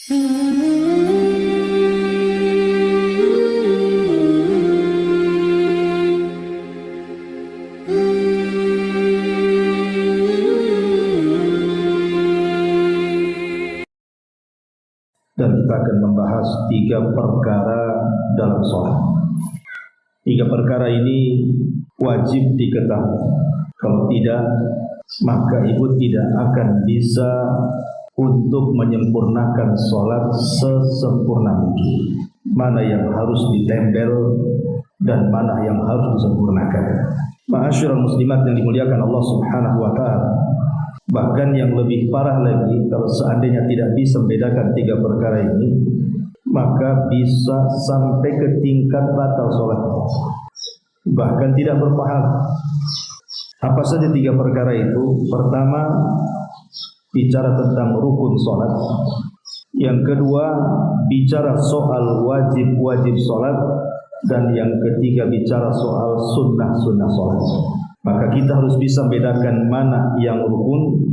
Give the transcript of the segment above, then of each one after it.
Dan kita akan membahas 3 perkara dalam sholat. 3 perkara ini wajib diketahui. Kalau tidak, maka ibu tidak akan bisa untuk menyempurnakan sholat sesempurna mungkin. Mana yang harus ditempel dan mana yang harus disempurnakan. Ma'asyiral muslimat yang dimuliakan Allah Subhanahu wa ta'ala. Bahkan yang lebih parah lagi, kalau seandainya tidak bisa membedakan 3 perkara ini, maka bisa sampai ke tingkat batal sholat, bahkan tidak berpahala. Apa saja 3 perkara itu? Pertama, bicara tentang rukun sholat. Yang kedua, bicara soal wajib-wajib sholat. Dan yang ketiga, bicara soal sunnah-sunnah sholat. Maka kita harus bisa membedakan mana yang rukun,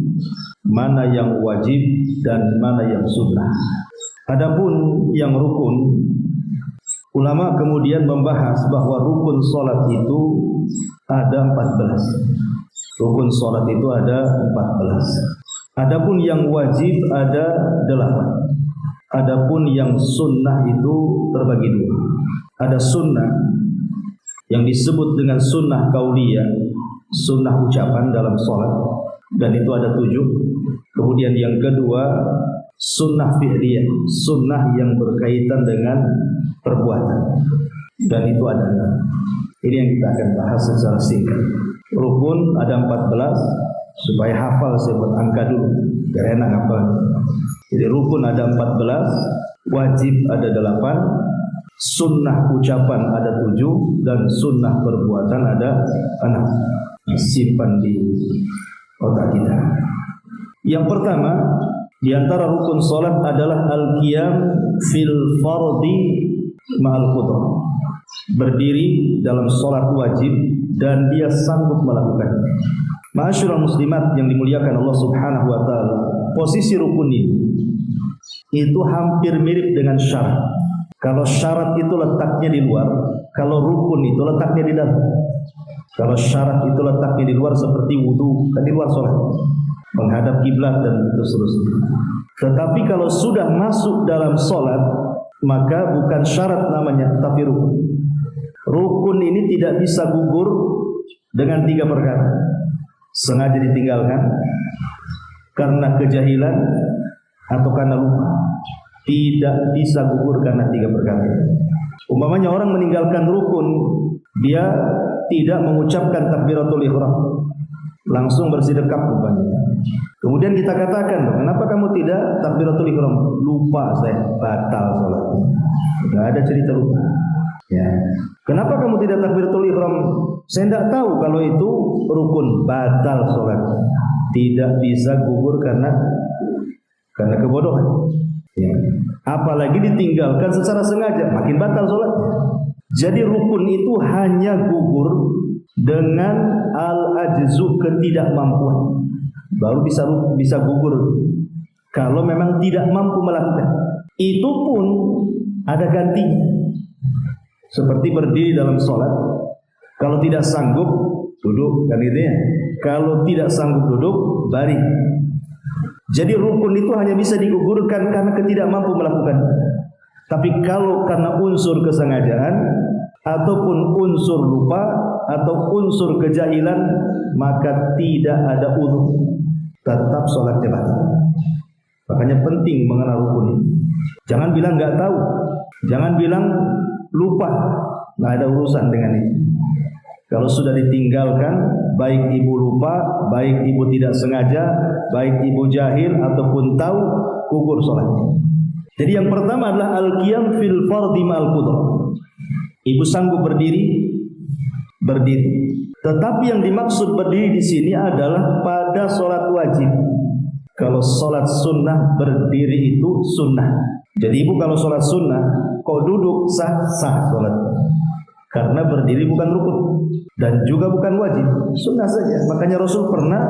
mana yang wajib, dan mana yang sunnah. Adapun yang rukun, ulama kemudian membahas bahwa rukun sholat itu ada 14. Rukun sholat itu ada 14. Adapun yang wajib ada 8. Adapun yang sunnah itu terbagi 2. Ada sunnah yang disebut dengan sunnah kauliyah, sunnah ucapan dalam sholat, dan itu ada 7. Kemudian yang kedua, sunnah fi'liyah, sunnah yang berkaitan dengan perbuatan, dan itu ada 6. Ini yang kita akan bahas secara singkat. Rukun ada 14, supaya hafal saya buat angka dulu biar enak hafal. Jadi rukun ada 14, wajib ada 8, sunnah ucapan ada 7, dan sunnah perbuatan ada 6. Simpan di otak kita. Yang pertama di antara rukun salat adalah al-qiyam fil fardhi ma'al qudrah. Berdiri dalam salat wajib dan dia sanggup melakukannya. Ma'asyiral muslimat yang dimuliakan Allah Subhanahu wa taala, posisi rukun ini itu hampir mirip dengan syarat. Kalau syarat itu letaknya di luar, kalau rukun itu letaknya di dalam. Kalau syarat itu letaknya di luar seperti wudu, kan di luar sholat, menghadap kiblat dan itu seterusnya. Tetapi kalau sudah masuk dalam sholat, maka bukan syarat namanya, tapi rukun. Rukun ini tidak bisa gugur dengan 3 perkara. Sengaja ditinggalkan karena kejahilan atau karena lupa. Tidak bisa gugur karena 3 perkara. Umpamanya orang meninggalkan rukun, dia tidak mengucapkan takbiratul ihram, langsung bersedekap umpamanya. Kemudian kita katakan, kenapa kamu tidak takbiratul ihram? Lupa saya, batal sholatnya. Tidak ada cerita lupa. Ya. Kenapa kamu tidak takbiratul ihram? Saya tidak tahu kalau itu rukun, batal sholatnya. Tidak bisa gugur karena kebodohan. Ya. Apalagi ditinggalkan secara sengaja, makin batal sholatnya. Jadi rukun itu hanya gugur dengan al-ajzu, ketidakmampuan. Baru bisa gugur kalau memang tidak mampu melakukan. Itu pun ada gantinya. Seperti berdiri dalam sholat, kalau tidak sanggup duduk, kan gitu ya. Kalau tidak sanggup duduk, baring. Jadi rukun itu hanya bisa digugurkan karena ketidakmampu melakukan. Tapi kalau karena unsur kesengajaan ataupun unsur lupa atau unsur kejahilan, maka tidak ada uzur, tetap sholatnya batal. Makanya penting mengenal rukun ini. Jangan bilang nggak tahu, jangan bilang lupa, nggak ada urusan dengan itu. Kalau sudah ditinggalkan, baik ibu lupa, baik ibu tidak sengaja, baik ibu jahil ataupun tahu, gugur sholatnya. Jadi yang pertama adalah al-qiyam fil fardhi ma'al qudrah. Ibu sanggup berdiri. Tetapi yang dimaksud berdiri di sini adalah pada sholat wajib. Kalau sholat sunnah, berdiri itu sunnah. Jadi ibu kalau sholat sunnah, kok duduk sah sholat. Karena berdiri bukan rukun dan juga bukan wajib, sunnah saja. Makanya Rasul pernah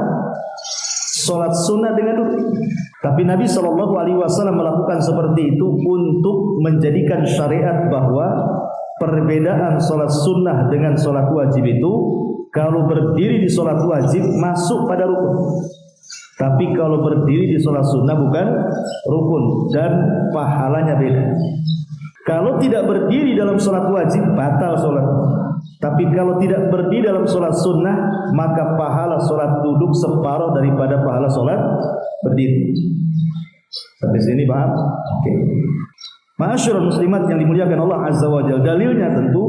Salat sunnah dengan duduk. Tapi Nabi SAW melakukan seperti itu untuk menjadikan syariat bahwa perbedaan salat sunnah dengan salat wajib itu, kalau berdiri di salat wajib masuk pada rukun. Tapi kalau berdiri di salat sunnah bukan rukun dan pahalanya beda. Kalau tidak berdiri dalam salat wajib batal salat. Tapi kalau tidak berdiri dalam salat sunnah, maka pahala salat duduk separuh daripada pahala salat berdiri. Sampai sini paham? Oke. Ma'asyiral muslimat yang dimuliakan Allah Azza wa Jalla, dalilnya tentu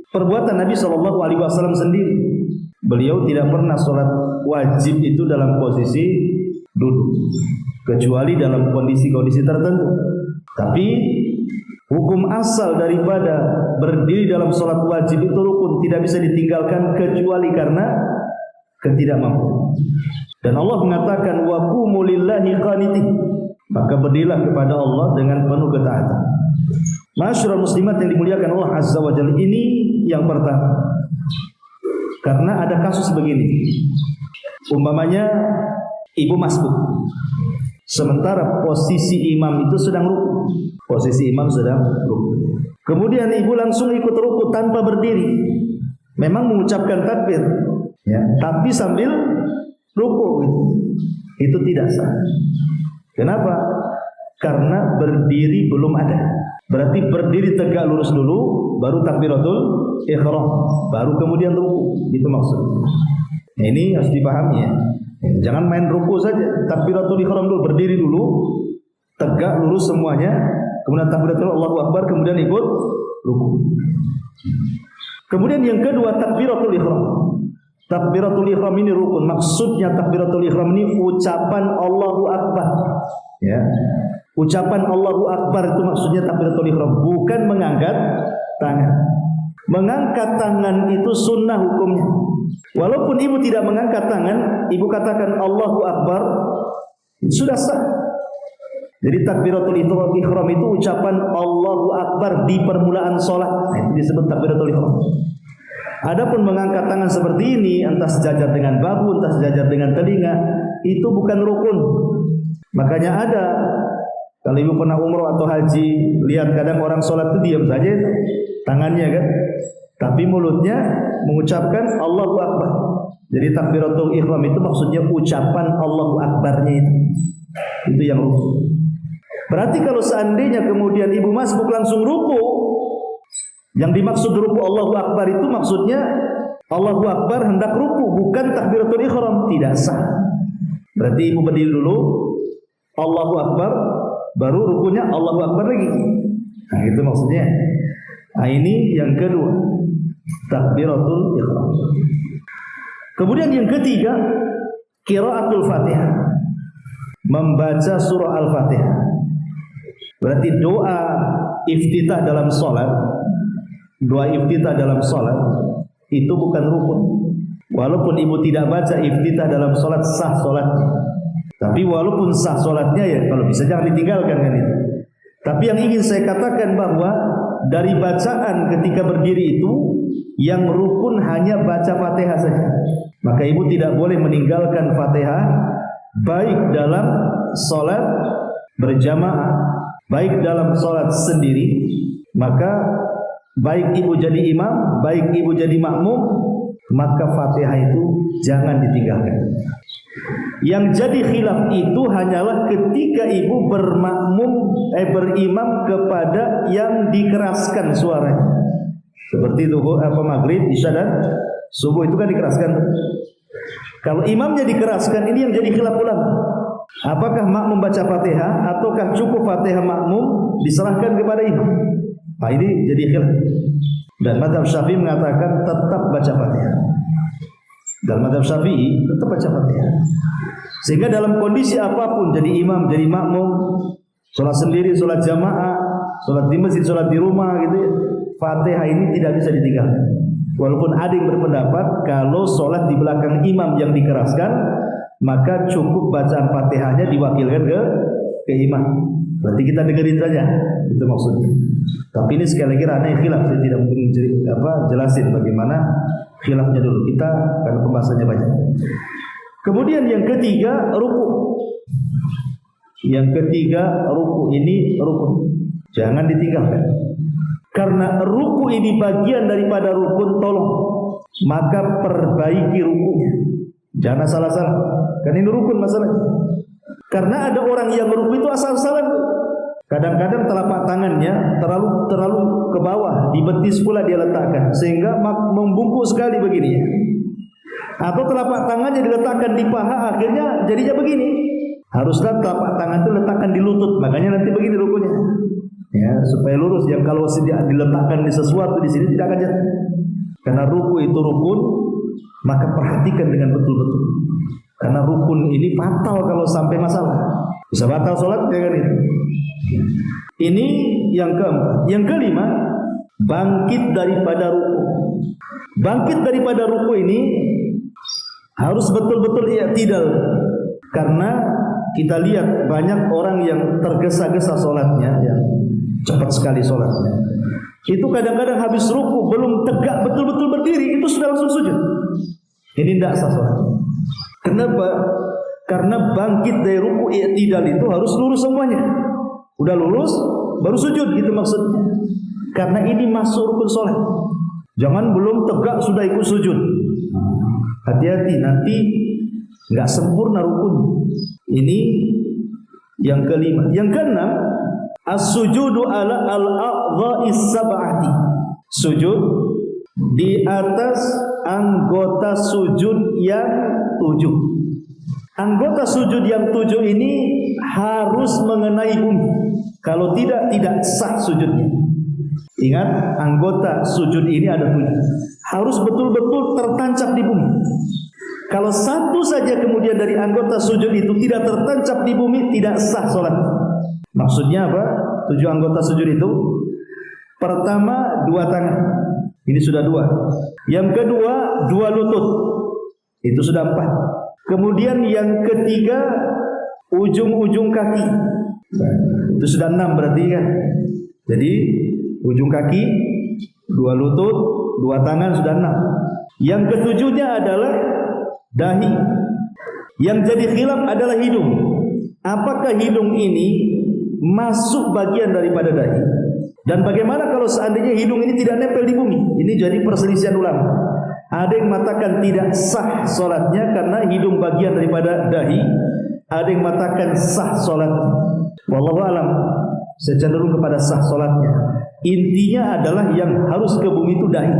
perbuatan Nabi SAW sendiri. Beliau tidak pernah salat wajib itu dalam posisi duduk, kecuali dalam kondisi-kondisi tertentu. Tapi hukum asal daripada berdiri dalam salat wajib itu rukun, tidak bisa ditinggalkan kecuali karena ketidakmampuan. Dan Allah mengatakan wa qumu lillahi qanitin, maka berdirilah kepada Allah dengan penuh ketaatan. Ma'asyiral muslimat yang dimuliakan Allah Azza wa Jalla, ini yang pertama. Karena ada kasus begini, umpamanya ibu masbuk, sementara posisi imam itu sedang ruku. Posisi imam sedang ruku. Kemudian ibu langsung ikut ruku tanpa berdiri. Memang mengucapkan takbir, ya, tapi sambil ruku itu tidak sah. Kenapa? Karena berdiri belum ada. Berarti berdiri tegak lurus dulu, baru takbiratul ihram, baru kemudian ruku. Itu maksudnya. Nah, ini harus dipahami ya. Jangan main ruku saja. Takbiratul ihram dulu, berdiri dulu, tegak lurus semuanya, kemudian takbiratul Allahu Akbar, kemudian ikut ruku. Kemudian yang kedua takbiratul ihram. Takbiratul ihram ini rukun. Maksudnya takbiratul ihram ini ucapan Allahu Akbar. Ya. Ucapan Allahu Akbar itu maksudnya takbiratul ihram, bukan mengangkat tangan. Mengangkat tangan itu sunnah hukumnya. Walaupun ibu tidak mengangkat tangan, ibu katakan Allahu Akbar, sudah sah. Jadi takbiratul ihram itu ucapan Allahu Akbar di permulaan sholat. Nah, itu disebut takbiratul ihram. Adapun mengangkat tangan seperti ini, entah sejajar dengan bahu, entah sejajar dengan telinga, itu bukan rukun. Makanya ada, kalau ibu pernah umroh atau haji, lihat kadang orang sholat itu diam saja itu, tangannya kan, tapi mulutnya mengucapkan Allahu Akbar. Jadi takbiratul ihram itu maksudnya ucapan Allahu Akbarnya itu yang rukun. Berarti kalau seandainya kemudian ibu masbuk langsung ruku, yang dimaksud ruku Allahu Akbar itu maksudnya Allahu Akbar hendak ruku, bukan takbiratul ihram, tidak sah. Berarti ibu berdiri dulu, Allahu Akbar, baru rukunya Allahu Akbar lagi. Nah, itu maksudnya. Nah, ini yang kedua, takbiratul ihram. Kemudian yang ketiga, qiraatul Fatihah, membaca surah Al-Fatihah. Berarti doa iftitah dalam salat, doa iftitah dalam salat itu bukan rukun. Walaupun ibu tidak baca iftitah dalam salat, sah salatnya. Tapi walaupun sah salatnya, ya kalau bisa jangan ditinggalkan kan itu. Tapi yang ingin saya katakan bahwa dari bacaan ketika berdiri itu, yang rukun hanya baca Fatihah saja. Maka ibu tidak boleh meninggalkan Fatihah, baik dalam salat berjamaah, baik dalam salat sendiri. Maka baik ibu jadi imam, baik ibu jadi makmum, maka Fatihah itu jangan ditinggalkan. Yang jadi khilaf itu hanyalah ketika ibu berimam kepada yang dikeraskan suaranya. Seperti zuhur, maghrib, isya dan subuh itu kan dikeraskan. Kalau imamnya dikeraskan, ini yang jadi khilaf ulama. Apakah makmum baca Fatihah ataukah cukup Fatihah makmum diserahkan kepada imam? Nah, ini jadi khilaf. Dan mazhab Syafi'i mengatakan tetap baca Fatihah. Dalam mazhab Syafi'i tetap baca Fatihah. Sehingga dalam kondisi apapun, jadi imam, jadi makmum, sholat sendiri, sholat jamaah, sholat di masjid, sholat di rumah gitu ya, Fatihah ini tidak bisa ditinggalkan. Walaupun ada yang berpendapat kalau sholat di belakang imam yang dikeraskan, maka cukup bacaan Fatihahnya diwakilkan ke imam. Berarti kita dengerin saja, itu maksudnya. Tapi ini sekali lagi ranah khilaf, saya tidak mungkin jelasin bagaimana khilafnya dulu. Kita karena pembahasannya banyak. Kemudian yang ketiga ruku. Yang ketiga ruku ini rukun. Jangan ditinggalkan. Karena ruku ini bagian daripada rukun, tolong maka perbaiki rukunya. Jangan salah-salah. Kan ini rukun masalahnya. Karena ada orang yang ruku itu asal-asalan. Kadang-kadang telapak tangannya terlalu ke bawah, di betis pula dia letakkan sehingga membungkuk sekali begini. Atau telapak tangannya diletakkan di paha, akhirnya jadinya begini. Haruslah telapak tangan itu letakkan di lutut, makanya nanti begini rukunya. Ya, supaya lurus. Yang kalau diletakkan di sesuatu di sini tidak akan jatuh. Karena ruku itu rukun, maka perhatikan dengan betul-betul. Karena rukun ini fatal kalau sampai masalah. Bisa batal sholat, ya kan itu. Ini yang keempat. Yang kelima, bangkit daripada ruku. Bangkit daripada ruku ini harus betul-betul i'tidal. Karena kita lihat banyak orang yang tergesa-gesa sholatnya, ya, cepat sekali sholatnya. Itu kadang-kadang habis ruku belum tegak betul-betul berdiri, itu sudah langsung sujud. Ini tidak sah sholatnya. Kenapa? Karena bangkit dari ruku i'tidal itu harus lurus semuanya. Udah lurus baru sujud, gitu maksudnya. Karena ini masuk rukun sholat. Jangan belum tegak sudah ikut sujud. Hati-hati, nanti nggak sempurna rukun. Ini yang kelima. Yang keenam, as-sujudu ala al-a'dha'is sab'ati. Sujud di atas anggota sujud yang 7. Anggota sujud yang 7 ini harus mengenai bumi. Kalau tidak sah sujudnya. Ingat, anggota sujud ini ada 7. Harus betul-betul tertancap di bumi. Kalau satu saja kemudian dari anggota sujud itu tidak tertancap di bumi, tidak sah sholat. Maksudnya apa? 7 anggota sujud itu. Pertama, 2 tangan. Ini sudah 2. Yang kedua, 2 lutut. Itu sudah 4. Kemudian yang ketiga, ujung-ujung kaki. Itu sudah 6 berarti kan. Jadi ujung kaki, 2 lutut, 2 tangan sudah 6. Yang ketujuhnya adalah dahi. Yang jadi khilaf adalah hidung. Apakah hidung ini masuk bagian daripada dahi? Dan bagaimana kalau seandainya hidung ini tidak nempel di bumi? Ini jadi perselisihan ulama. Ada yang mengatakan tidak sah sholatnya karena hidung bagian daripada dahi. Ada yang mengatakan sah sholatnya. Wallahu alam, saya cenderung kepada sah sholatnya. Intinya adalah yang harus ke bumi itu dahi.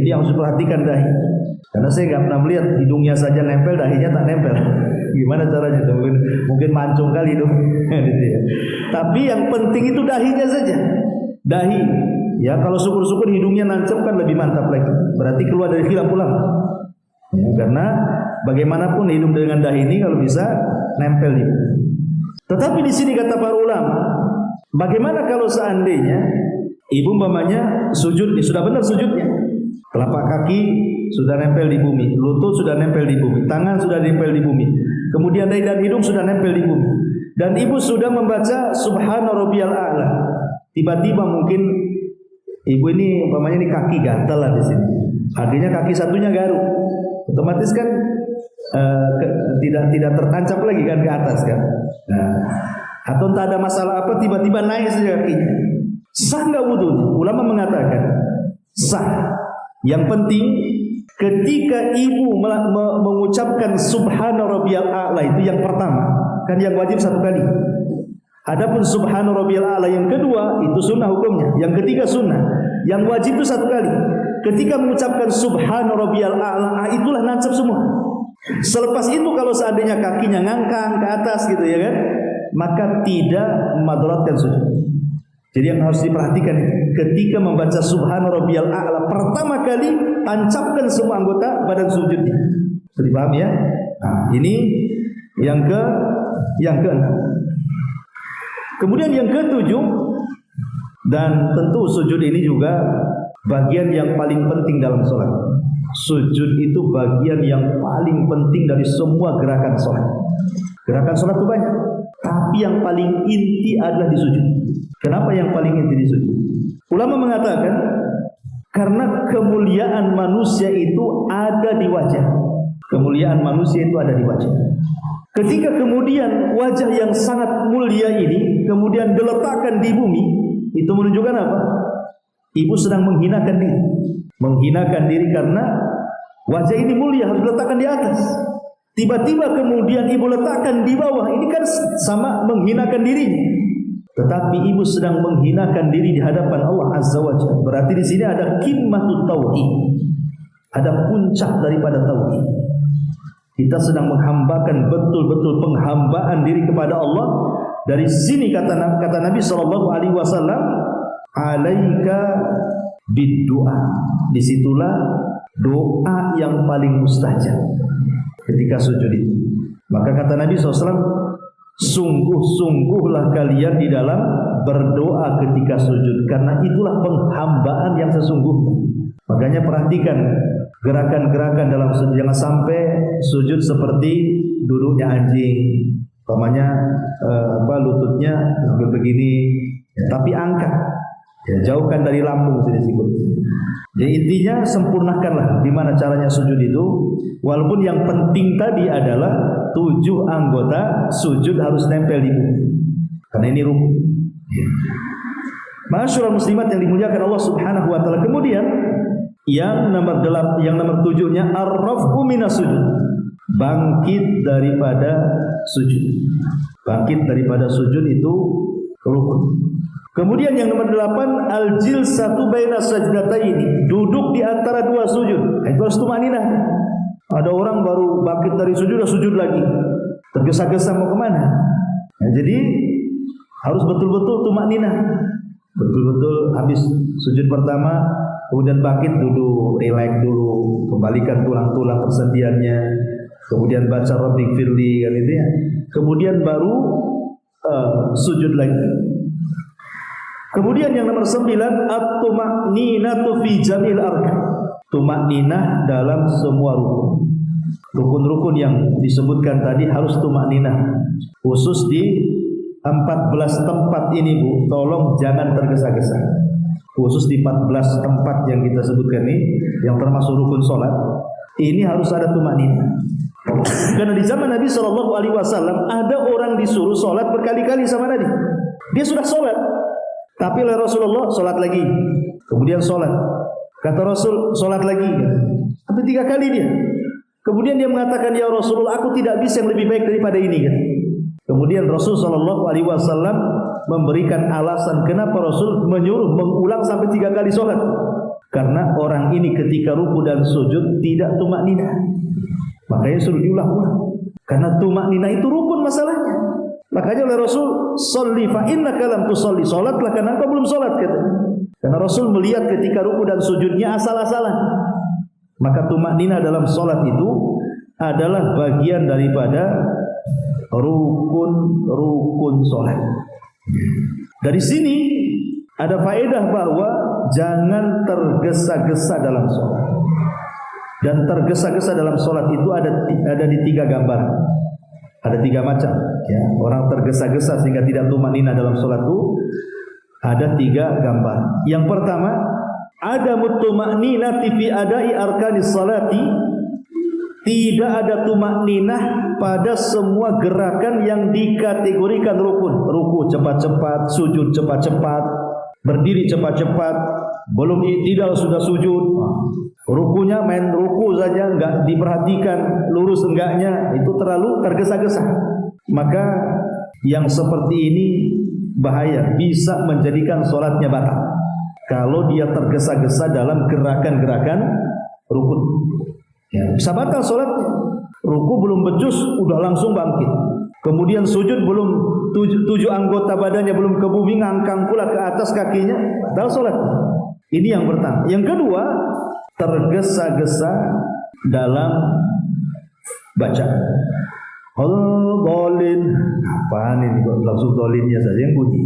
Ini yang harus diperhatikan, dahi. Karena saya nggak pernah melihat hidungnya saja nempel, dahinya tak nempel. Gimana caranya? Mungkin mancung kali itu. Tapi yang penting itu dahinya saja. Dahi. Ya, kalau syukur-syukur hidungnya nancap kan lebih mantap lagi. Berarti keluar dari khilaf ulama. Ya, karena bagaimanapun hidung dengan dahi ini kalau bisa nempel di. Tetapi di sini kata para ulama, bagaimana kalau seandainya ibu umpamanya sujud, sudah benar sujudnya, telapak kaki sudah nempel di bumi, lutut sudah nempel di bumi, tangan sudah nempel di bumi, kemudian dahi dan hidung sudah nempel di bumi, dan ibu sudah membaca Subhana Rabbiyal A'la. Tiba-tiba mungkin ibu ini umpamanya ini kaki gatal lah di sini, artinya kaki satunya garuk, otomatis kan tidak tertancap lagi kan ke atas kan. Nah, atau entah ada masalah apa tiba-tiba naik saja kakinya. Sah nggak wudunya? Ulama mengatakan sah. Yang penting ketika ibu mengucapkan Subhana Rabbiyal A'la itu yang pertama, kan yang wajib 1 kali. Adapun Subhana Rabbiyal A'la yang kedua itu sunnah hukumnya. Yang ketiga sunnah. Yang wajib itu 1 kali. Ketika mengucapkan Subhana Rabbiyal A'la, itulah nancap semua. Selepas itu kalau seandainya kakinya ngangkang ke atas gitu ya kan, maka tidak memadaratkan sujud. Jadi yang harus diperhatikan ketika membaca Subhana Rabbiyal A'la pertama kali, tancapkan semua anggota badan sujudnya. Sudah paham ya? Nah, ini yang ke-6. Kemudian yang ke-7, dan tentu sujud ini juga bagian yang paling penting dalam sholat. Sujud itu bagian yang paling penting dari semua gerakan sholat. Gerakan sholat itu banyak, tapi yang paling inti adalah di sujud. Kenapa yang paling inti di sujud? Ulama mengatakan karena kemuliaan manusia itu ada di wajah. kemuliaan manusia itu ada di wajah. Ketika kemudian wajah yang sangat mulia ini kemudian diletakkan di bumi, itu menunjukkan apa? Ibu sedang menghinakan diri. Menghinakan diri karena wajah ini mulia, harus diletakkan di atas. Tiba-tiba kemudian ibu letakkan di bawah, ini kan sama menghinakan dirinya. Tetapi ibu sedang menghinakan diri di hadapan Allah Azza wa Jalla. Berarti di sini ada qimmatut tauhid. Ada puncak daripada tauhid. Kita sedang menghambakan betul-betul penghambaan diri kepada Allah. Dari sini kata Nabi sallallahu alaihi wasallam, "Alaika bid-du'a." Disitulah doa yang paling mustajab ketika sujud itu. Maka kata Nabi SAW, sungguh-sungguhlah kalian di dalam berdoa ketika sujud, karena itulah penghambaan yang sesungguhnya. Makanya perhatikan gerakan-gerakan dalam sujud, jangan sampai sujud seperti duduknya anjing, umpamanya lututnya sambil begini, tapi angkat, jauhkan dari lambung sini sikut. Jadi intinya sempurnakanlah gimana caranya sujud itu. Walaupun yang penting tadi adalah 7 anggota sujud harus nempel di bumi, karena ini rukun. Ma'asyiral muslimat yang dimuliakan Allah Subhanahu wa taala. Kemudian yang nomor 7-nya ar-raf'u minas sujud. Bangkit daripada sujud. Bangkit daripada sujud itu rukun. Kemudian yang nomor 8, al-jilsatu baina sajdataini. Duduk di antara 2 sujud. Itu harus tumaninah. Ada orang baru bangkit dari sujud, sujud lagi, tergesa-gesa mau kemana? Jadi harus betul-betul tumaninah. Betul-betul habis sujud pertama, kemudian bangkit duduk, relax dulu, kembalikan tulang-tulang persendiannya, kemudian baca Rabbighfirli kan itu ya. Kemudian baru sujud lagi. Kemudian yang nomor 9, at-tuma'ninatu fi jamil arkan. Tumakninah dalam semua rukun. Rukun-rukun yang disebutkan tadi harus tumakninah. Khusus di 14 tempat ini Bu, tolong jangan tergesa-gesa. Khusus di 14 tempat yang kita sebutkan ini, yang termasuk rukun sholat, ini harus ada tumakninah. Karena di zaman Nabi SAW ada orang disuruh sholat berkali-kali sama Nabi. Dia sudah sholat, tapi oleh Rasulullah sholat lagi, kemudian sholat. Kata Rasul, sholat lagi. Tapi 3 kali dia. Kemudian dia mengatakan, ya Rasulullah, aku tidak bisa yang lebih baik daripada ini. Kemudian Rasul SAW memberikan alasan kenapa Rasul menyuruh mengulang sampai 3 kali sholat. Karena orang ini ketika ruku dan sujud tidak tumakninah. Makanya suruh diulang-ulang. Karena tumakninah itu rukun masalahnya. Makanya oleh Rasul, sholli fa innaka lam tusolli. Sholatlah karena engkau belum sholat, katanya. Karena Rasul melihat ketika ruku dan sujudnya asal-asalan. Maka tumakninah dalam sholat itu adalah bagian daripada rukun sholat. Dari sini ada faedah bahwa jangan tergesa-gesa dalam sholat. Dan tergesa-gesa dalam sholat itu ada di 3 gambaran. Ada 3 macam. Ya, orang tergesa-gesa sehingga tidak tumakninah dalam sholat itu ada 3 gambar. Yang pertama, ada tumakninati fi adai arkanis salati. Tidak ada tumakninah pada semua gerakan yang dikategorikan rukun. Ruku cepat-cepat, sujud cepat-cepat, berdiri cepat-cepat, belum i'tidal sudah sujud. Rukunya main ruku saja, enggak diperhatikan lurus enggaknya, itu terlalu tergesa-gesa. Maka yang seperti ini bahaya, bisa menjadikan sholatnya batal kalau dia tergesa-gesa dalam gerakan-gerakan rukun. Ya, bisa batal sholatnya. Ruku belum becus, udah langsung bangkit. Kemudian sujud belum 7 anggota badannya belum ke bumi, ngangkang pula ke atas kakinya, batal sholatnya. Ini yang pertama. Yang kedua, tergesa-gesa dalam bacaan. Dolin, apaan ini kok langsung dolinnya saja yang bunyi.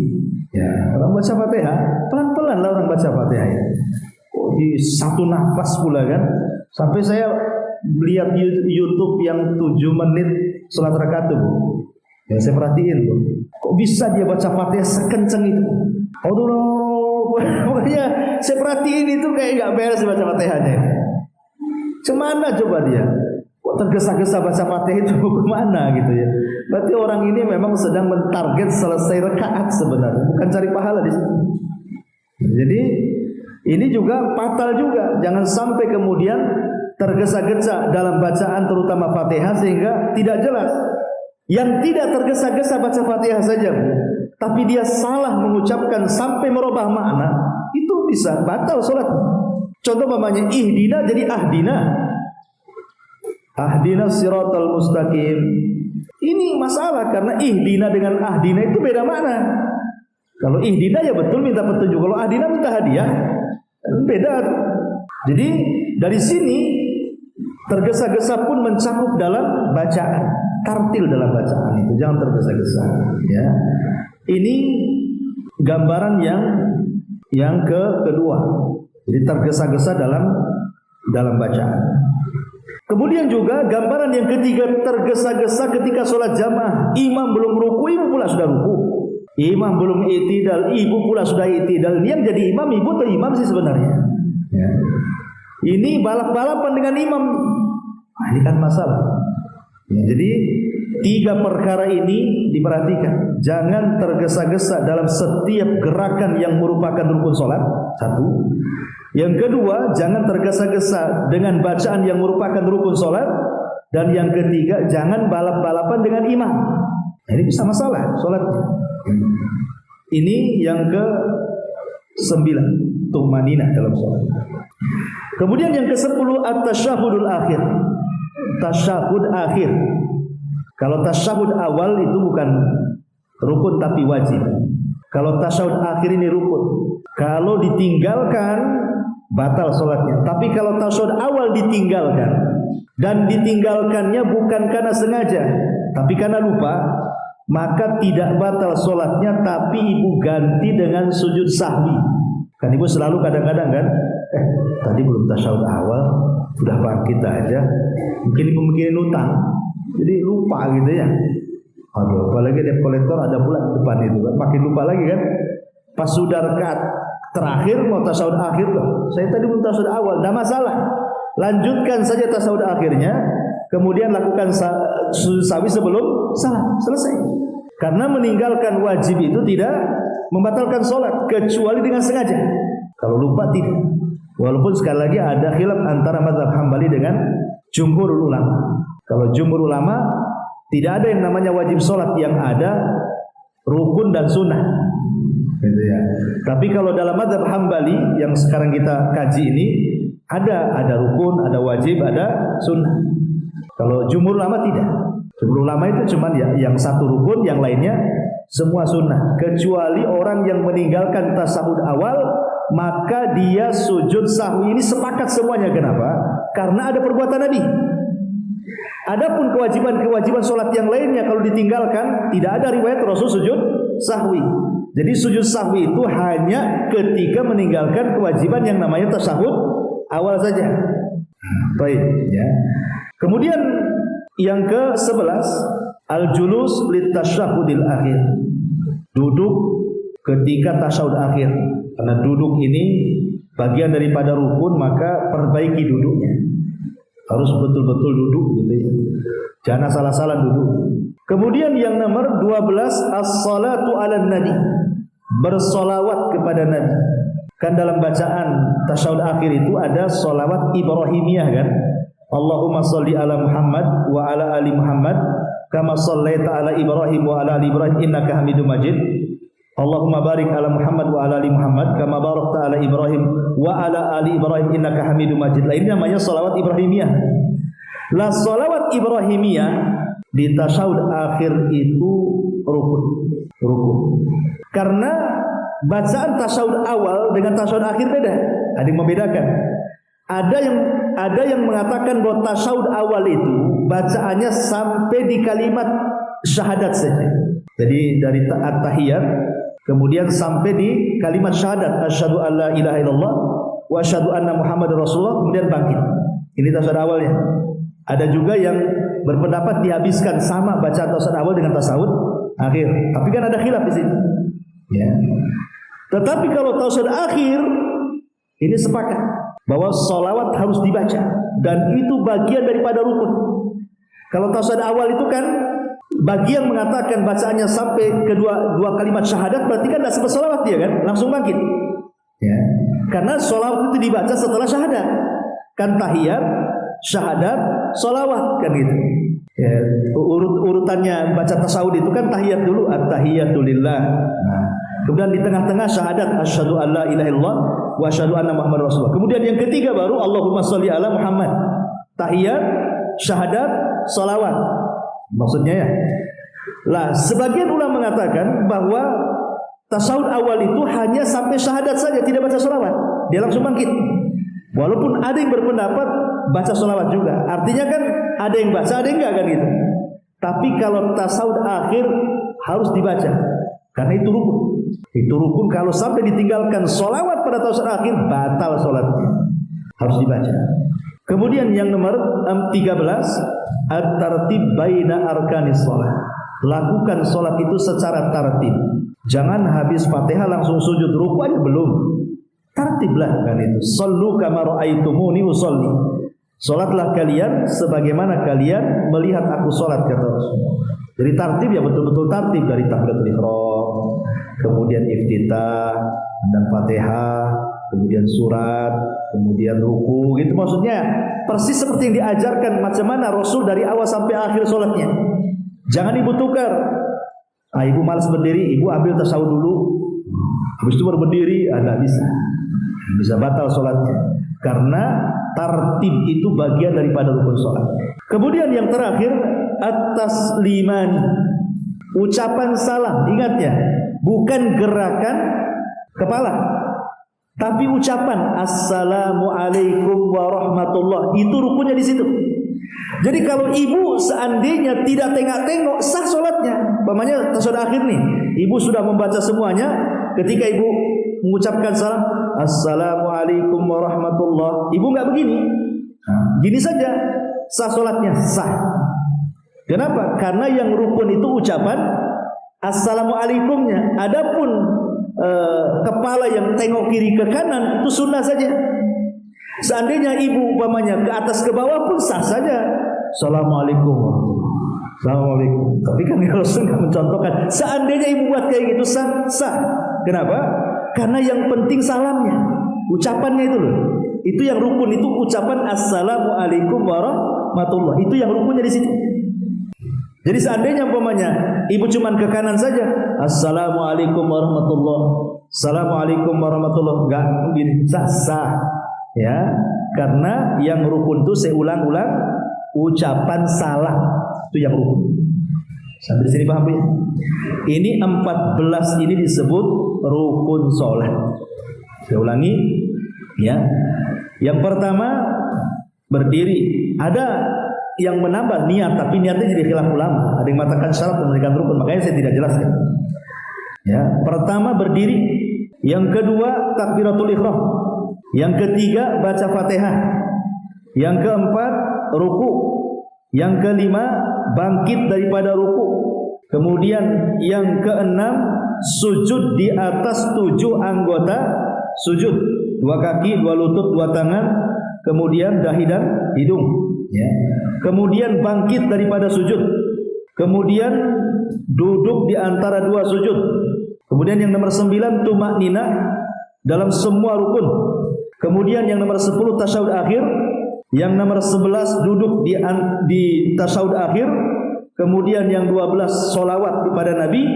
Ya, orang baca Fatihah pelan-pelan lah orang baca Fatihah ya. Oh, di satu nafas pula kan. Sampai saya lihat YouTube yang 7 menit salat rakaat itu, Bu. Ya, saya perhatiin tuh. Kok bisa dia baca Fatihah sekencang itu? Pokoknya saya perhatiin itu kayak enggak beres baca Fatihahnya. Cemana coba dia? Kok tergesa-gesa baca Fatihah itu kemana gitu ya. Berarti orang ini memang sedang mentarget selesai rakaat sebenarnya, bukan cari pahala di situ. Jadi ini juga fatal juga. Jangan sampai kemudian tergesa-gesa dalam bacaan terutama Fatihah sehingga tidak jelas. Yang tidak tergesa-gesa baca Fatihah saja, tapi dia salah mengucapkan sampai merubah makna, itu bisa batal sholat. Contoh namanya ihdina jadi ahdina. Ahdina siratal mustaqim. Ini masalah karena ihdina dengan ahdina itu beda makna. Kalau ihdina ya betul minta petunjuk, kalau ahdina minta hadiah, beda. Jadi dari sini tergesa-gesa pun mencakup dalam bacaan, tartil dalam bacaan itu, jangan tergesa-gesa ya. Ini gambaran yang kedua. Jadi tergesa-gesa dalam bacaan. Kemudian juga gambaran yang ketiga, tergesa-gesa ketika sholat jamaah. Imam belum ruku, ibu pula sudah ruku. Imam belum i'tidal, ibu pula sudah i'tidal. Dia jadi imam, ibu atau imam sih sebenarnya ya. Ini balap-balapan dengan imam. Nah, ini kan masalah ya. Jadi 3 perkara ini diperhatikan. Jangan tergesa-gesa dalam setiap gerakan yang merupakan rukun sholat. 1. Yang kedua, jangan tergesa-gesa dengan bacaan yang merupakan rukun sholat. Dan yang ketiga, jangan balap-balapan dengan imam. Nah, ini bisa masalah sholatnya. Ini yang ke-9, tumaninah dalam sholat. Kemudian yang ke-10, at-tasyahudul akhir. Tasyahud akhir. Kalau tasyahud awal itu bukan rukun tapi wajib. Kalau tasyahud akhir ini rukun. Kalau ditinggalkan batal sholatnya. Tapi kalau tasyahud awal ditinggalkan dan ditinggalkannya bukan karena sengaja, tapi karena lupa, maka tidak batal sholatnya, tapi ibu ganti dengan sujud sahwi. Kan ibu selalu kadang-kadang kan, tadi belum tasyahud awal, sudah bangkit aja. Mungkin ibu mikirin utang, jadi lupa gitu ya. Aduh, apalagi debt kolektor ada pula di depan itu kan, makin lupa lagi kan. Pas sudah rakaat terakhir mau tasyahud akhir loh, saya tadi belum tasyahud awal, tidak masalah. Lanjutkan saja tasyahud akhirnya, kemudian lakukan sujud sahwi sebelum salam, selesai. Karena meninggalkan wajib itu tidak membatalkan sholat kecuali dengan sengaja. Kalau lupa tidak. Walaupun sekali lagi ada khilaf antara mazhab Hambali dengan jumhur ulama. Kalau jumhur ulama tidak ada yang namanya wajib sholat, yang ada rukun dan sunnah, gitu ya. Tapi kalau dalam mazhab Hambali yang sekarang kita kaji ini ada rukun, ada wajib, ada sunnah. Kalau jumhur ulama tidak. Jumhur ulama itu cuma ya yang satu rukun, yang lainnya semua sunnah. Kecuali orang yang meninggalkan tasyahud awal, maka dia sujud sahwi ini sepakat semuanya. Kenapa? Karena ada perbuatan Nabi. Adapun kewajiban sholat yang lainnya kalau ditinggalkan, tidak ada riwayat Rasul sujud sahwi. Jadi sujud sahwi itu hanya ketika meninggalkan kewajiban yang namanya tasyahud awal saja. Baik ya. Kemudian yang ke-11, al-julus litasyahudil akhir. Duduk ketika tasyahud akhir. Karena duduk ini bagian daripada rukun, maka perbaiki duduknya. Harus betul-betul duduk gitu ya. Jangan salah-salah duduk. Kemudian yang nomor 12, as-salatu 'alan nabi. Bersolawat kepada Nabi. Kan dalam bacaan tasyahud akhir itu ada solawat Ibrahimiyah kan. Allahumma sholli ala Muhammad wa ala ali Muhammad kama shallaita ala Ibrahim wa ala ali Ibrahim innaka Hamidum Majid. Allahumma barik ala Muhammad wa ala ali Muhammad kama barakta ala Ibrahim wa ala ali Ibrahim innaka Hamidum Majid. Ini namanya salawat Ibrahimiyah. Lah salawat Ibrahimiyah di tasyahud akhir itu rukun. Karena bacaan tasyahud awal dengan tasyahud akhir beda. Ada yang membedakan. Ada yang mengatakan bahwa tasyahud awal itu bacaannya sampai di kalimat syahadat saja. Jadi dari at-tahiyat kemudian sampai di kalimat syahadat, asyhadu alla ilaha illallah wa asyhadu anna Muhammadar Rasulullah, kemudian bangkit. Ini tasyahud awalnya. Ada juga yang berpendapat dihabiskan sama bacaan tasyahud awal dengan tasyahud akhir. Tapi kan ada khilaf di sini. Ya. Tetapi kalau tasyahud akhir ini sepakat bahwa sholawat harus dibaca dan itu bagian daripada rukun. Kalau tasawuf awal itu kan bagi yang mengatakan bacaannya sampai dua kalimat syahadat, berarti kan tidak sempat sholawat dia kan, langsung bangkit. Ya. Karena sholawat itu dibaca setelah syahadat. Kan tahiyat, syahadat, sholawat kan gitu. Ya, urutannya baca tasawuf itu kan tahiyat dulu, at-tahiyatu lillah. Nah, kemudian di tengah-tengah syahadat, asyhadu alla ilaha illallah wa asyhadu anna muhammadar rasulullah. Kemudian yang ketiga baru Allahumma sholli ala Muhammad. Tahiyat, syahadat, sholawat. Maksudnya ya. Lah, sebagian ulama mengatakan bahwa tasawuf awal itu hanya sampai syahadat saja, tidak baca sholawat. Dia langsung bangkit. Walaupun ada yang berpendapat baca sholawat juga. Artinya kan ada yang baca, ada yang enggak kan gitu. Tapi kalau tasawuf akhir harus dibaca. Karena itu rukun. Itu rukun, kalau sampai ditinggalkan sholawat pada tasawuf akhir, batal sholatnya. Harus dibaca. Kemudian yang nomor 13, at-tartib baina arkanis sholat. Lakukan sholat itu secara tartib. Jangan habis Fatihah langsung sujud, ruku aja belum. Tartiblah kan itu. Shallu kama ra'aitumuni usolli. Salatlah kalian sebagaimana kalian melihat aku salat, kata Rasulullah. Jadi tartib ya betul-betul tartib, dari takbiratul ihram, kemudian iftitah dan Fatihah, kemudian surat, kemudian ruku, gitu maksudnya. Persis seperti yang diajarkan macam mana Rasul dari awal sampai akhir salatnya. Jangan ibu tukar. Ibu malas berdiri, ibu ambil tasawuf dulu, habis itu baru berdiri, tidak bisa. Bisa batal sholatnya. Karena tartib itu bagian daripada rukun sholat. Kemudian yang terakhir, at-tasliman, ucapan salam. Ingat ya, bukan gerakan kepala, tapi ucapan assalamualaikum warahmatullah. Itu rukunnya di situ. Jadi kalau ibu seandainya tidak tengok-tengok, sah sholatnya. Umpamanya tasawuf akhir nih, ibu sudah membaca semuanya. Ketika ibu mengucapkan salam, assalamualaikum warahmatullah, ibu nggak begini, gini saja, sah sholatnya, sah. Kenapa? Karena yang rukun itu ucapan assalamualaikumnya. Adapun kepala yang tengok kiri ke kanan itu sunnah saja. Seandainya ibu umpamanya ke atas ke bawah pun sah saja. Assalamualaikum warahmatullahi wabarakatuh. Assalamualaikum. Tapi kan Rasul nggak mencontohkan. Seandainya ibu buat kayak gitu sah, sah. Kenapa? Karena yang penting salamnya, ucapannya itu loh. Itu yang rukun, itu ucapan assalamualaikum warahmatullahi. Itu yang rukunnya di situ. Jadi seandainya umpamanya ibu cuman ke kanan saja, assalamualaikum warahmatullahi, assalamualaikum warahmatullahi, enggak begini, sah, sah. Ya, karena yang rukun itu saya ulang-ulang, ucapan salam itu yang rukun. Sampai di sini paham ya? Ini 14 ini disebut rukun sholat. Saya ulangi ya. Yang pertama berdiri. Ada yang menambah niat, tapi niatnya jadi khilaf ulama. Ada yang mengatakan syarat memberikan rukun, makanya saya tidak jelaskan. Ya, pertama berdiri. Yang kedua takbiratul ihram. Yang ketiga baca Fatihah. Yang keempat ruku. Yang kelima bangkit daripada ruku. Kemudian yang keenam sujud di atas 7 anggota sujud. 2 kaki, 2 lutut, 2 tangan, kemudian dahi dan hidung. Ya. Kemudian bangkit daripada sujud. Kemudian duduk di antara 2 sujud. Kemudian yang nomor 9 tumakninah dalam semua rukun. Kemudian yang nomor 10 tasyahud akhir. Yang nomor 11 duduk di tasyahud akhir. Kemudian yang 12 sholawat kepada Nabi.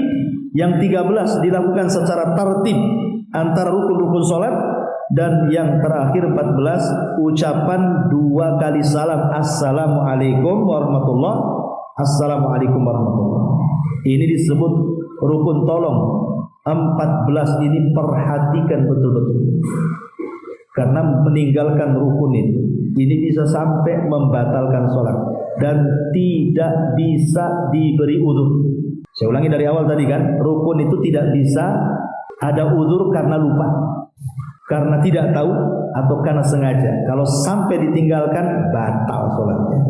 Yang 13 dilakukan secara tertib antara rukun-rukun sholat. Dan yang terakhir 14 ucapan 2 kali salam, assalamualaikum warahmatullahi, assalamualaikum warahmatullahi. Ini disebut rukun. Tolong 14 ini perhatikan betul-betul. Karena meninggalkan rukun ini bisa sampai membatalkan sholat dan tidak bisa diberi uzur. Saya ulangi dari awal tadi kan, rukun itu tidak bisa ada uzur karena lupa, karena tidak tahu, atau karena sengaja. Kalau sampai ditinggalkan, batal sholatnya.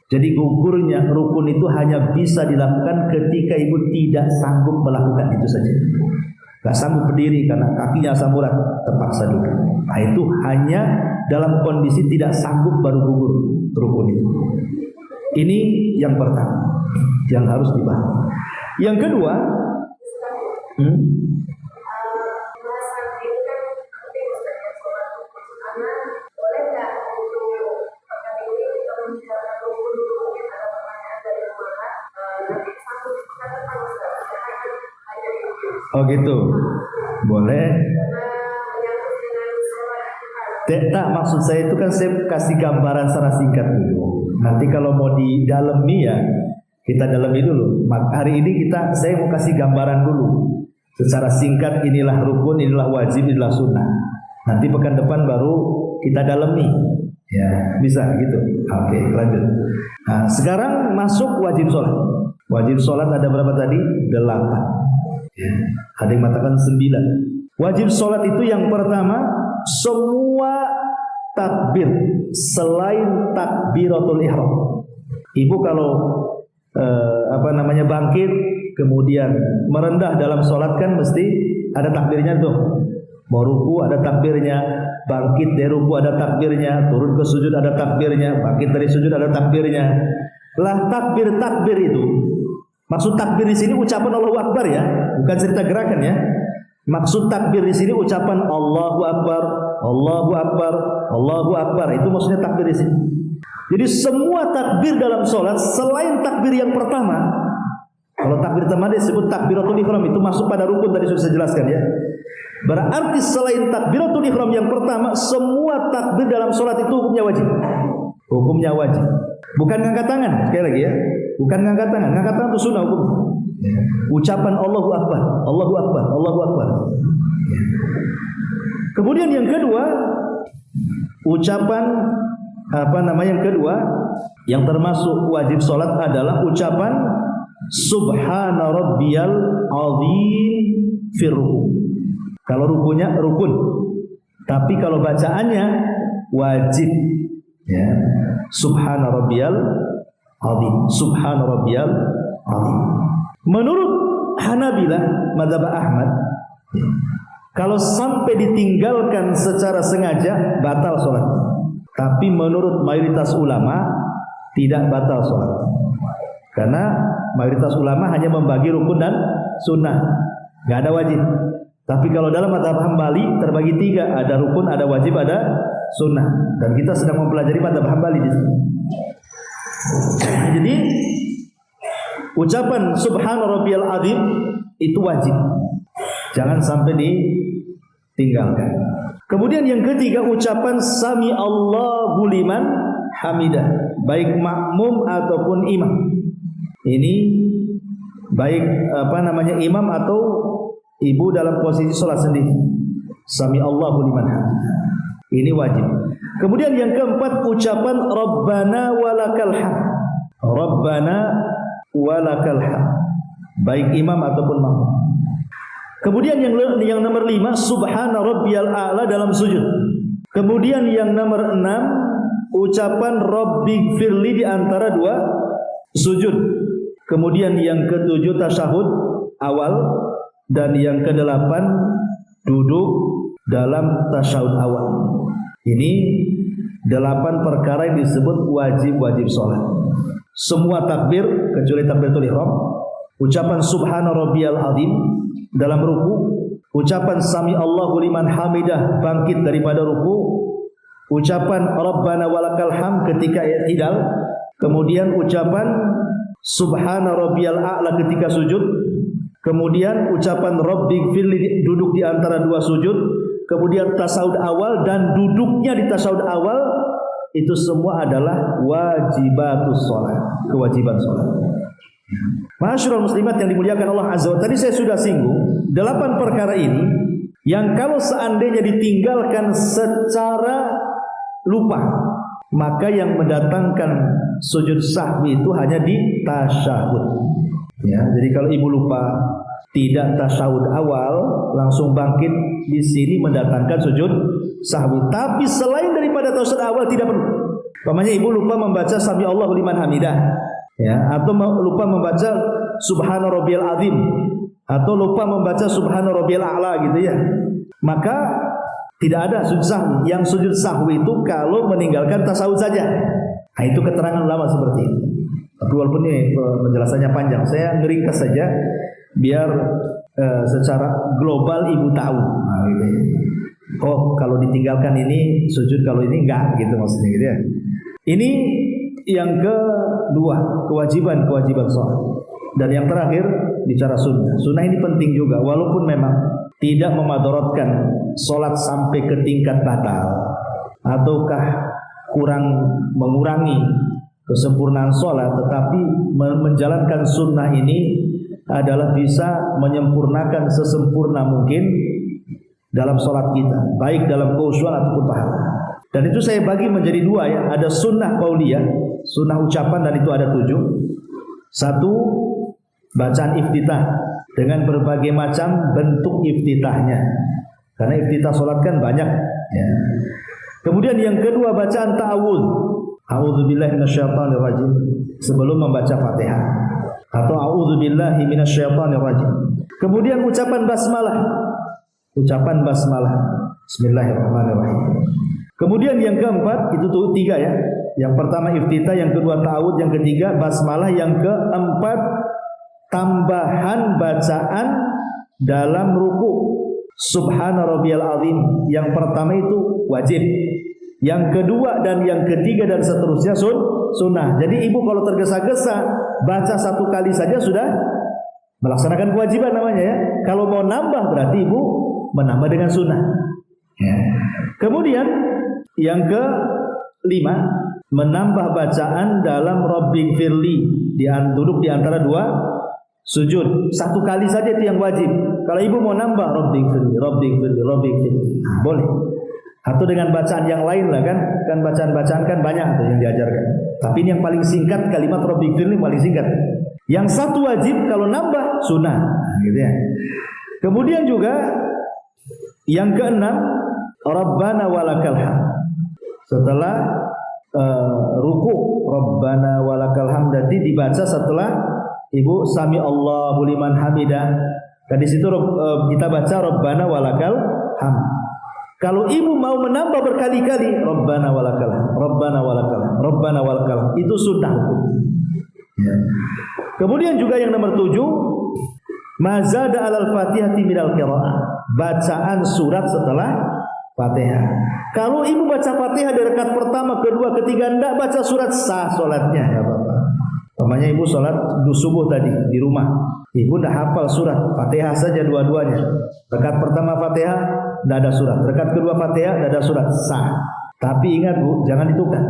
Jadi gugurnya rukun itu hanya bisa dilakukan ketika ibu tidak sanggup melakukan itu saja. Gak sanggup berdiri karena kakinya asam urat, terpaksa duduk. Nah itu hanya dalam kondisi tidak sanggup baru gugur rukun itu. Ini yang pertama yang harus dibahas. Yang kedua, oh gitu, boleh. Tak, maksud saya itu kan saya kasih gambaran secara singkat dulu. Nanti kalau mau didalami ya kita dalami dulu. Hari ini saya mau kasih gambaran dulu secara singkat, inilah rukun, inilah wajib, inilah sunnah. Nanti pekan depan baru kita dalami. Ya, bisa gitu. Oke, lanjut. Nah, sekarang masuk wajib sholat. Wajib sholat ada berapa tadi? 8. Ya, ada yang mengatakan 9. Wajib sholat itu yang pertama, semua takbir selain takbiratul ihram. Ibu kalau bangkit kemudian merendah dalam sholat kan mesti ada takbirnya tuh. Mau ruku ada takbirnya, bangkit dari ruku ada takbirnya, turun ke sujud ada takbirnya, bangkit dari sujud ada takbirnya. Lah takbir itu, maksud takbir di sini ucapan Allahu Akbar ya, bukan cerita gerakan ya. Maksud takbir di sini ucapan Allahu Akbar, Allahu Akbar, Allahu Akbar. Itu maksudnya takbir di sini. Jadi semua takbir dalam sholat selain takbir yang pertama. Kalau takbir pertama disebut takbiratul ihram, itu masuk pada rukun tadi sudah saya jelaskan ya. Berarti selain takbiratul ihram yang pertama, semua takbir dalam sholat itu hukumnya wajib. Hukumnya wajib. Bukan ngangkat tangan, sekali lagi ya. Bukan ngangkat tangan. Ngangkat tangan itu sunnah hukum. Ucapan Allahu Akbar, Allahu Akbar, Allahu Akbar. Kemudian yang kedua, ucapan yang kedua yang termasuk wajib sholat adalah ucapan Subhana Rabbiyal Azim fi ruku. Kalau rukunya rukun, tapi kalau bacaannya wajib. Ya. Subhana Rabbiyal Azim, Subhana Rabbiyal Azim. Menurut Hanabilah, mazhab Ahmad, kalau sampai ditinggalkan secara sengaja batal sholat. Tapi menurut mayoritas ulama tidak batal sholat. Karena mayoritas ulama hanya membagi rukun dan sunnah, nggak ada wajib. Tapi kalau dalam mazhab Hambali terbagi 3, ada rukun, ada wajib, ada sunnah. Dan kita sedang mempelajari mazhab Hambali di sini. Jadi ucapan Subhana Rabbiyal Azim itu wajib, jangan sampai ditinggalkan. Kemudian yang ketiga, ucapan Sami Allahu liman hamidah, baik makmum ataupun imam. Ini baik imam atau ibu dalam posisi sholat sendiri. Sami Allahu liman hamidah, ini wajib. Kemudian yang keempat, ucapan Rabbana walakal hamd. Rabbana walakal hamd, baik imam ataupun makmum. Kemudian yang nomor 5, Subhana Rabbiyal A'la dalam sujud. Kemudian yang nomor 6, ucapan Rabbighfirli di antara 2 sujud. Kemudian yang ke-7, tasyahud awal. Dan yang ke-8, duduk dalam tasyahud awal. Ini 8 perkara yang disebut wajib-wajib sholat. Semua takbir kecuali takbiratul ihram, ucapan Subhana Rabbiyal Azim dalam ruku, ucapan Sami Allahu liman hamidah bangkit daripada ruku, ucapan Rabbana walakal hamd ketika i'tidal, kemudian ucapan Subhana Rabbiyal A'la ketika sujud, kemudian ucapan Rabbighfirli duduk di antara 2 sujud, kemudian tasyahud awal dan duduknya di tasyahud awal. Itu semua adalah wajibatus sholat, kewajiban sholat. Ma'asyiral muslimat yang dimuliakan Allah Azza wa Jalla, tadi saya sudah singgung 8 perkara ini yang kalau seandainya ditinggalkan secara lupa, maka yang mendatangkan sujud sahwi itu hanya di tasyahud. Ya, jadi kalau ibu lupa tidak tasyahud awal langsung bangkit, di sini mendatangkan sujud sahwi. Tapi selain daripada tasyahud awal tidak perlu. Umpamanya ibu lupa membaca Sami Allahu liman hamidah, ya, atau lupa membaca Subhana Rabbiyal Azim, atau lupa membaca Subhana Rabbiyal A'la gitu ya. Maka tidak ada sujud sahwi. Yang sujud sahwi itu kalau meninggalkan tasyahud saja. Nah, itu keterangan ulama seperti itu. Tapi walaupun ini penjelasannya panjang, saya ngeringkas saja biar secara global ibu tahu. Nah, gitu. Oh, kalau ditinggalkan ini sujud, kalau ini enggak, gitu maksudnya gitu ya. Ini yang kedua, kewajiban sholat. Dan yang terakhir bicara sunnah. Sunnah ini penting juga, walaupun memang tidak memadaratkan sholat sampai ke tingkat batal ataukah mengurangi kesempurnaan sholat, tetapi menjalankan sunnah ini adalah bisa menyempurnakan sesempurna mungkin dalam sholat kita, baik dalam khusyuan ataupun pahala. Dan itu saya bagi menjadi dua ya, ada sunnah qauliyah, sunnah ucapan, dan itu ada 7. Satu, bacaan iftitah dengan berbagai macam bentuk iftitahnya, karena iftitah sholat kan banyak ya. Kemudian yang kedua, bacaan ta'awudz, a'udzubillahi minasyaitonirrajim, sebelum membaca Fatihah, atau a'udzubillahi minasyaitonirrajim. Kemudian ucapan basmalah, bismillahirrahmanirrahim. Kemudian yang keempat, itu tuh 3 ya. Yang pertama iftitah, yang kedua ta'awudz, yang ketiga basmalah, yang keempat tambahan bacaan dalam ruku. Subhana rabbiyal azim. Yang pertama itu wajib. Yang kedua dan yang ketiga dan seterusnya sunnah. Jadi ibu kalau tergesa-gesa baca 1 kali saja sudah melaksanakan kewajiban namanya ya. Kalau mau nambah berarti ibu menambah dengan sunnah ya. Kemudian yang ke-5, menambah bacaan dalam Rabbi firli, duduk di antara 2 sujud. 1 kali saja itu yang wajib. Kalau ibu mau nambah Rabbi firli, nah, boleh. Atau dengan bacaan yang lain lah kan bacaan-bacaan kan banyak tuh yang diajarkan. Tapi ini yang paling singkat, kalimat Rabbi firli paling singkat. Yang 1 wajib, kalau nambah sunnah, nah, gitu ya. Kemudian juga yang ke-6, Rabbana walakal hamd. Setelah ruku, Rabbana walakal hamd dibaca setelah ibu sami Allahu liman hamidah. Dan di situ kita baca Rabbana walakal hamd. Kalau ibu mau menambah berkali-kali Rabbana walakal hamd, Rabbana walakal hamd, Rabbana walakal hamd, itu sunnah hukum. Ya. Kemudian juga yang nomor 7, mazada alal fatihati minal qiraah, bacaan surat setelah Fatihah. Kalau ibu baca Fatihah dari rakaat pertama, kedua, ketiga enggak baca surat, sah salatnya, enggak apa-apa. Umpamanya ibu salat subuh tadi di rumah, ibu dah hafal surat Fatihah saja dua-duanya. Rakaat pertama Fatihah enggak ada surat, rakaat kedua Fatihah enggak ada surat, sah. Tapi ingat Bu, jangan ditukar.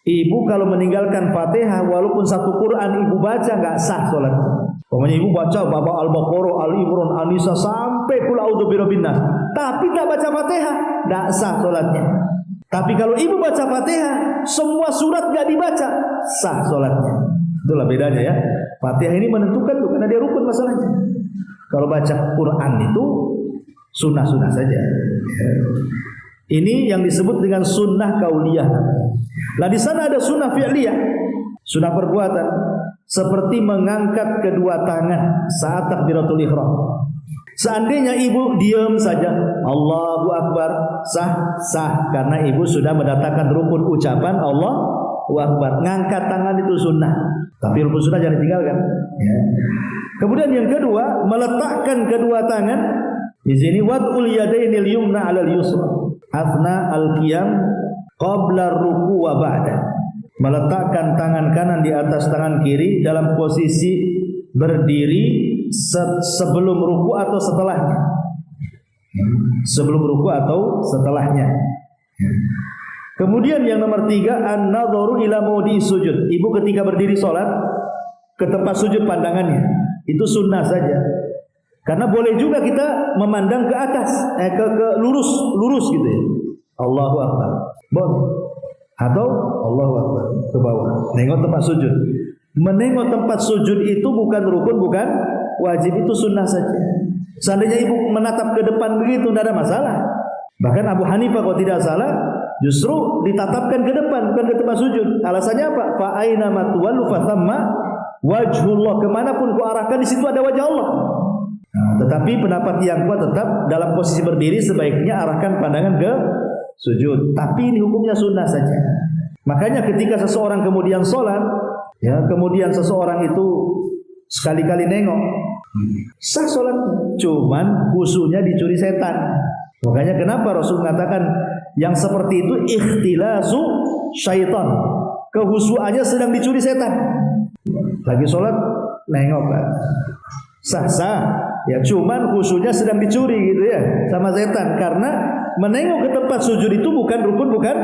Ibu kalau meninggalkan Fatihah walaupun 1 Quran ibu baca enggak sah salatnya. Umpamanya ibu baca Baba Al-Baqarah, Al-Imran, An-Nisa sampai Qul a'udzu birabbin nas, tapi tak baca Fatihah, tidak sah salatnya. Tapi kalau ibu baca Fatihah, semua surat tidak dibaca, sah salatnya. Itulah bedanya ya. Fatihah ini menentukan tuh, karena dia rukun masalahnya. Kalau baca Quran itu sunnah-sunnah saja. Ini yang disebut dengan sunnah qauliyah. Nah di sana ada sunnah fi'liyah, sunnah perbuatan, seperti mengangkat kedua tangan saat takbiratul ihram. Seandainya ibu diam saja, Allahu Akbar, sah karena ibu sudah mendatangkan rukun ucapan Allahu Akbar. Ngangkat tangan itu sunnah, tapi rukun sunnah jangan ditinggalkan ya. Kemudian yang kedua, meletakkan kedua tangan di sini, wad'ul yadainil yumna 'alal yusra athna al-qiyam qabla ruku wa ba'da. Meletakkan tangan kanan di atas tangan kiri dalam posisi berdiri sebelum ruku atau setelahnya. Sebelum ruku atau setelahnya. Kemudian yang nomor 3, an-nadharu ila mawdi sujud. Ibu ketika berdiri sholat ke tempat sujud pandangannya, itu sunnah saja. Karena boleh juga kita memandang ke atas, ke lurus gitu ya. Allahu Akbar. Boleh. Atau Allahu Akbar ke bawah, nengok tempat sujud. Menengok tempat sujud itu bukan rukun, bukan wajib, itu sunnah saja. Seandainya ibu menatap ke depan begitu tidak ada masalah. Bahkan Abu Hanifah kalau tidak salah justru ditatapkan ke depan, bukan ke tempat sujud. Alasannya apa? Fa aina ma tuwallu fa thamma wajhullah. Kemanapun kau arahkan di situ ada wajah Allah. Nah, tetapi pendapat yang kuat tetap dalam posisi berdiri sebaiknya arahkan pandangan ke sujud. Tapi ini hukumnya sunnah saja. Makanya ketika seseorang kemudian sholat Ya, kemudian seseorang itu sekali-kali nengok, sah sholatnya, cuman khusyuknya dicuri setan. Makanya kenapa Rasul mengatakan yang seperti itu ikhtilasu syaitan, kehusuannya sedang dicuri setan. Lagi sholat nengok kan, sah ya, cuman khusyuknya sedang dicuri gitu ya sama setan. Karena menengok ke tempat sujud itu bukan rukun, bukan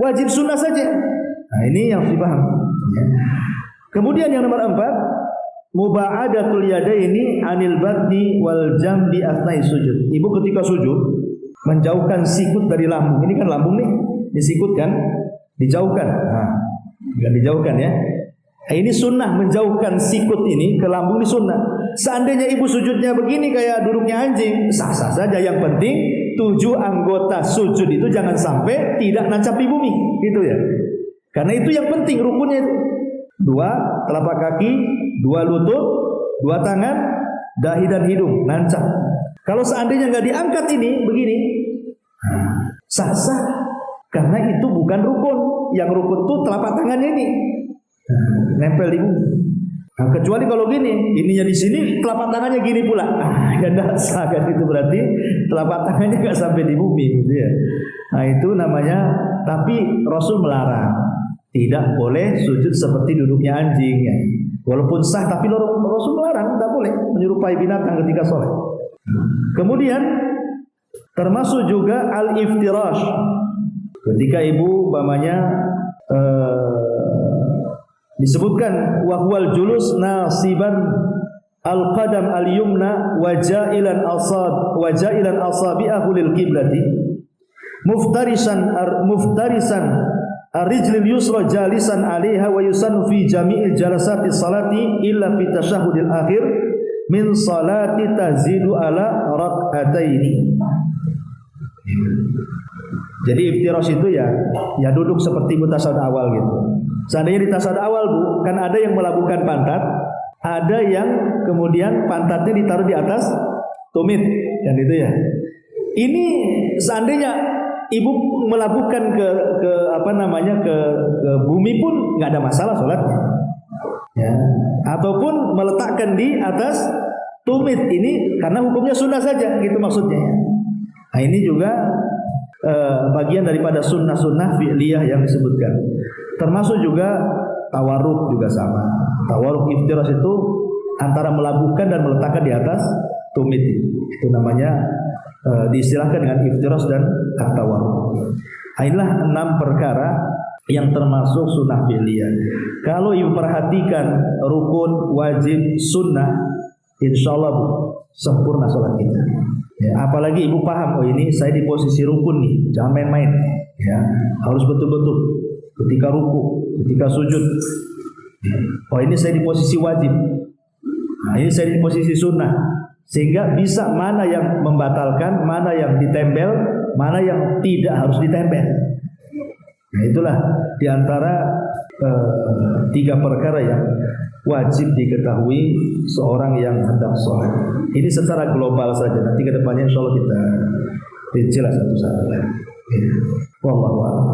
wajib, sunnah saja. Nah ini yang harus dipaham ya. Kemudian yang nomor 4, muba'adatul yadaini anil batni wal jambi asnai sujud. Ibu ketika sujud menjauhkan sikut dari lambung. Ini kan lambung nih, disikut kan, dijauhkan. Nah, bukan dijauhkan ya. Nah, ini sunnah, menjauhkan sikut ini ke lambung ini sunnah. Seandainya ibu sujudnya begini kayak duduknya anjing, sah-sah saja. Yang penting 7 anggota sujud itu jangan sampai tidak nancap di bumi, gitu ya. Karena itu yang penting rukunnya itu. 2 telapak kaki, 2 lutut, 2 tangan, dahi dan hidung nancap. Kalau seandainya nggak diangkat ini begini, sah-sah. Karena itu bukan rukun. Yang rukun itu telapak tangannya ini nempel di bumi. Nah, kecuali kalau gini, ininya di sini, telapak tangannya gini pula. Ya enggak sah kan, itu berarti telapak tangannya nggak sampai di bumi, gitu ya. Nah itu namanya. Tapi Rasul melarang. Tidak boleh sujud seperti duduknya anjing ya. Walaupun sah, tapi Rasul melarang, tidak boleh menyerupai binatang ketika sholat. Kemudian termasuk juga al-iftirash. Ketika ibu disebutkan wahwal julus nasiban al-qadam al-yumna wajailan asabi'ahu lil qiblati muftarisan ar-rijlil yusra jalisan 'alaiha wa yusannu fi jami'il jalasati salati illa fi tasyahhudil akhir min salati tazidu ala rak'ataini. Jadi iftirash itu ya duduk seperti tasawuf awal gitu. Seandainya di tasawuf awal Bu, kan ada yang melabuhkan pantat, ada yang kemudian pantatnya ditaruh di atas tumit, kan itu ya. Ini seandainya ibu melabuhkan ke bumi pun nggak ada masalah sholatnya, ya. Ataupun meletakkan di atas tumit ini karena hukumnya sunnah saja, gitu maksudnya. Nah ini juga bagian daripada sunnah-sunnah fi'liyah yang disebutkan. Termasuk juga tawarruk juga sama. Tawarruk iftirash itu antara melabuhkan dan meletakkan di atas tumit. Itu namanya diistilahkan dengan iftirash dan at-tawarruk. Inilah 6 perkara yang termasuk sunnah fi'liyah. Kalau ibu perhatikan rukun, wajib, sunnah, insyaallah Bu, sempurna sholat kita. Ya, apalagi ibu paham, oh ini saya di posisi rukun nih, jangan main-main. Ya, harus betul-betul ketika ruku, ketika sujud. Oh ini saya di posisi wajib. Nah, ini saya di posisi sunnah. Sehingga bisa mana yang membatalkan, mana yang ditempel, mana yang tidak harus ditempel. Nah itulah diantara 3 perkara yang wajib diketahui seorang yang hendak sholat. Ini secara global saja. Nanti ke depannya insya Allah kita rinci satu-satu. Wallahu a'lam.